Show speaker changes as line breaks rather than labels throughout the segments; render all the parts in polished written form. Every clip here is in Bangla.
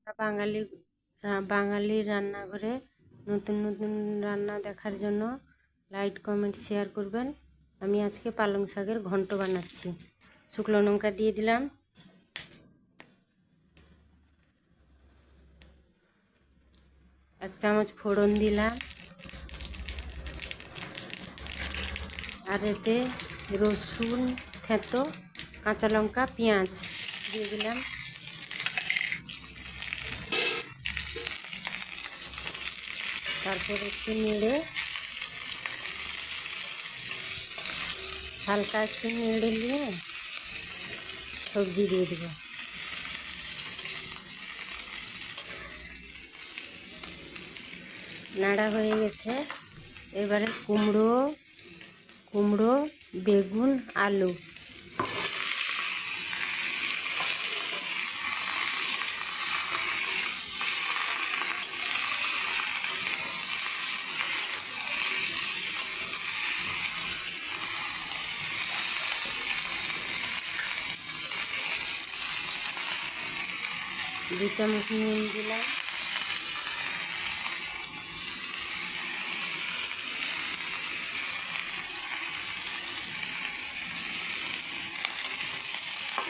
বাঙালি বাঙালির রান্নাঘরে নতুন নতুন রান্না দেখার জন্য লাইক কমেন্ট শেয়ার করবেন। আমি আজকে পালং শাকের ঘন্ট বানাচ্ছি। শুকনো লঙ্কা দিয়ে দিলাম, এক চামচ ফোড়ন দিলাম, আর এতে রসুন থেতো, কাঁচা লঙ্কা, পেঁয়াজ দিয়ে দিলাম। তারপর একটু নেড়ে হালকা একটু নেড়ে নিয়ে সবজি দিয়ে দেবো। নাড়া হয়ে গেছে, এবারে কুমড়ো, বেগুন, আলু দু চামচ নুন দিলাম,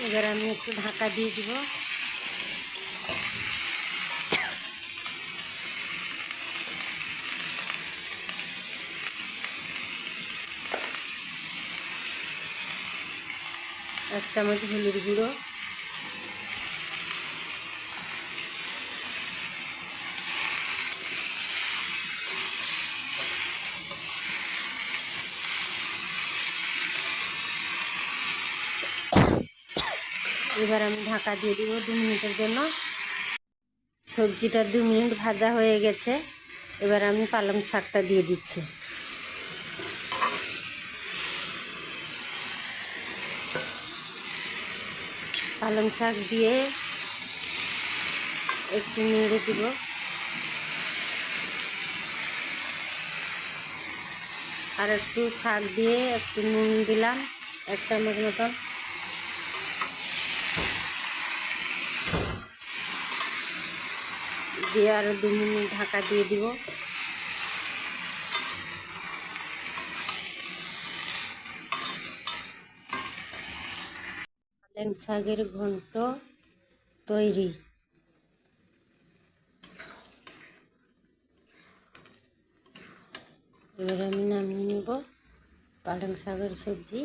এবার আমি একটু ঢাকা দিয়ে দিব। এক চামচ হলুদ গুঁড়ো, এবার আমি ঢাকা দিয়ে দিব 2 মিনিটের জন্য। সবজিটা 2 মিনিট ভাজা হয়ে গেছে, এবার আমি পালং শাকটা দিয়ে দিচ্ছি। পালং শাক দিয়ে একটু নেড়ে দিব, আর একটু শাক দিয়ে একটু নুন দিলাম, 1 চামচ মতন। দিয়ে আরও 2 মিনিট ঢাকা দিয়ে দিব। পালং শাকের ঘন্ট তৈরি। এবার আমি নামিয়ে নেব পালং শাকের সবজি।